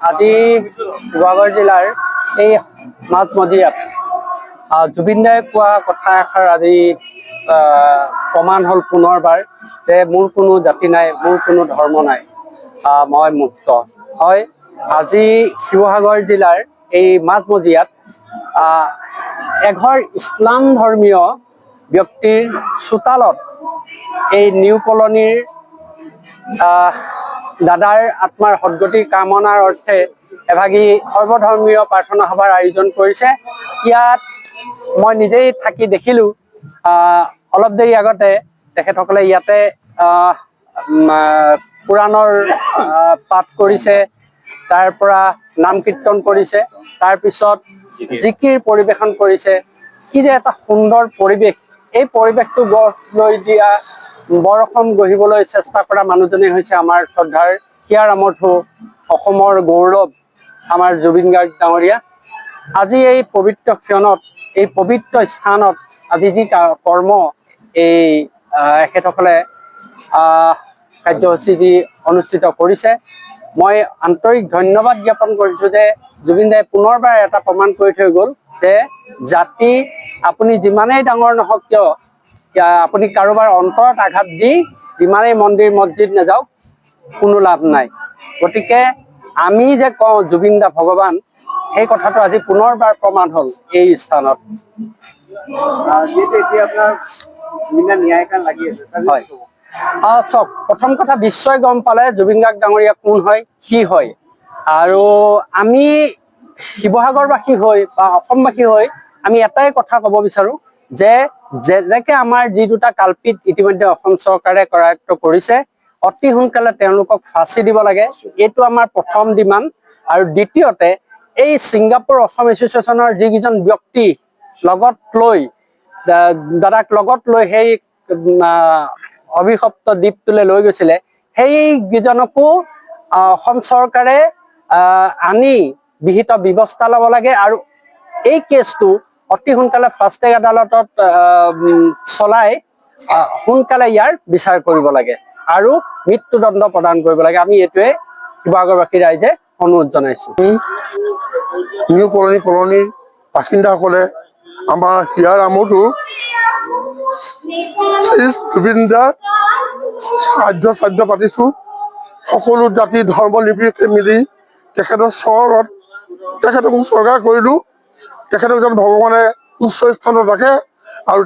আজি শিৱসাগৰ জিলাৰ এই মাজমজিয়াত জুবিন দাই কোৱা কথা এষাৰ আজি প্ৰমাণ হ'ল পুনৰবাৰ যে মোৰ কোনো জাতি নাই, মোৰ কোনো ধৰ্ম নাই, মই মুক্ত। হয়, আজি শিৱসাগৰ জিলাৰ এই মাজমজিয়াত এঘৰ ইছলাম ধৰ্মীয় ব্যক্তিৰ চোতালত এই নিউ কলনীৰ দাদাৰ আত্মাৰ সদ্গতি কামনাৰ অৰ্থে এভাগী সৰ্বধৰ্মীয় প্ৰাৰ্থনা সভাৰ আয়োজন কৰিছে। ইয়াত মই নিজেই থাকি দেখিলোঁ। অলপ দেৰি আগতে তেখেতসকলে ইয়াতে কোৰাণৰ পাঠ কৰিছে, তাৰ পৰা নাম কীৰ্তন কৰিছে, তাৰপিছত জিকিৰ পৰিৱেশন কৰিছে। কি যে এটা সুন্দৰ পৰিৱেশ! এই পৰিৱেশটো গঢ় লৈ দিয়া বৰষম গঢ়িবলৈ চেষ্টা কৰা মানুহজনেই হৈছে আমাৰ শ্ৰদ্ধাৰ হিয়াৰ আমঠু, অসমৰ গৌৰৱ আমাৰ জুবিন গাৰ্গ ডাঙৰীয়া। আজি এই পবিত্ৰ ক্ষণত, এই পবিত্ৰ স্থানত আজি যি কৰ্ম এই এখেতসকলে কাৰ্যসূচী যি অনুষ্ঠিত কৰিছে, মই আন্তৰিক ধন্যবাদ জ্ঞাপন কৰিছোঁ যে জুবিন দাই পুনৰবাৰ এটা প্ৰমাণ কৰি থৈ গ'ল যে জাতি আপুনি যিমানেই ডাঙৰ নহওক কিয়, আপুনি কাৰোবাৰ অন্তৰত আঘাত দি যিমানেই মন্দিৰ মছজিদ নাযাওক, কোনো লাভ নাই। গতিকে আমি যে কওঁ জুবিন দা ভগৱান, সেই কথাটো আজি পুনৰবাৰ প্ৰমাণ হ'ল এই স্থানত। হয়, চাওক, প্ৰথম কথা বিশ্বই গম পালে জুবিন গাৰ্গ ডাঙৰীয়া কোন হয়, কি হয়। আৰু আমি শিৱসাগৰবাসী হৈ বা অসমবাসী হৈ আমি এটাই কথা ক'ব বিচাৰোঁ যে যেনেকে আমাৰ যি দুটা কাল্পিত ইতিমধ্যে অসম চৰকাৰে কৰায়ত্ব কৰিছে, অতি সোনকালে তেওঁলোকক ফাঁচি দিব লাগে। এইটো আমাৰ প্ৰথম ডিমাণ্ড। আৰু দ্বিতীয়তে এই ছিংগাপুৰ অসম এছ'চিয়েশ্যনৰ যিকেইজন ব্যক্তি লগত লৈ দাদাক লগত লৈ সেই অভিশপ্ত দ্বীপটোলৈ লৈ গৈছিলে, সেইকেইজনকো অসম চৰকাৰে আনি বিহিত ব্যৱস্থা ল'ব লাগে। আৰু এই কেছটো অতি সোনকালে ফাষ্ট ট্ৰেক আদালতত চলাই সোনকালে ইয়াৰ বিচাৰ কৰিব লাগে আৰু মৃত্যুদণ্ড প্ৰদান কৰিব লাগে। আমি এইটোৱে শিৱসাগৰবাসী ৰাইজে অনুৰোধ জনাইছোঁ। নিউ কলনীৰ বাসিন্দাসকলে আমাৰ হিয়াৰ আমঠু জুবিন দাৰ শ্ৰাদ্ধ পাতিছোঁ। সকলো জাতি ধৰ্ম নিৰ্বিশেষে মিলি তেখেতৰ চৰণত তেখেতক উৎসৰ্গা কৰিলোঁ। তেখেতক যেন ভগৱানে উচ্চ স্থানত ৰাখে আৰু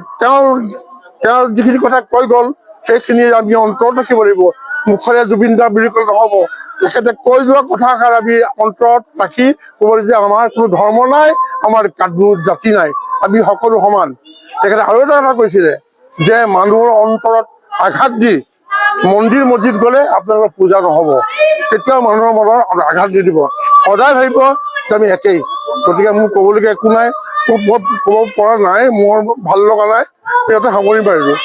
তেওঁৰ যিখিনি কথা কৈ গ'ল সেইখিনি আমি অন্তৰত ৰাখিব লাগিব। মুখেৰে জুবিন দা বুলি ক'লে নহ'ব, তেখেতে কৈ যোৱা কথাষাৰ আমি অন্তৰত ৰাখি ক'ব যে আমাৰ কোনো ধৰ্ম নাই, আমাৰ কোনো জাতি নাই, আমি সকলো সমান। তেখেতে আৰু এটা কথা কৈছিলে যে মানুহৰ অন্তৰত আঘাত দি মন্দিৰ মছজিদ গ'লে আপোনালোকৰ পূজা নহ'ব, কেতিয়াও মানুহৰ মনত আঘাত নিদিব, সদায় ভাবিব যে আমি একেই। গতিকে মোৰ ক'বলগীয়া একো নাই, মই ক'ব পৰা নাই, মোৰ ভাল লগা নাই, সিহঁতে সামৰি পাৰিলোঁ।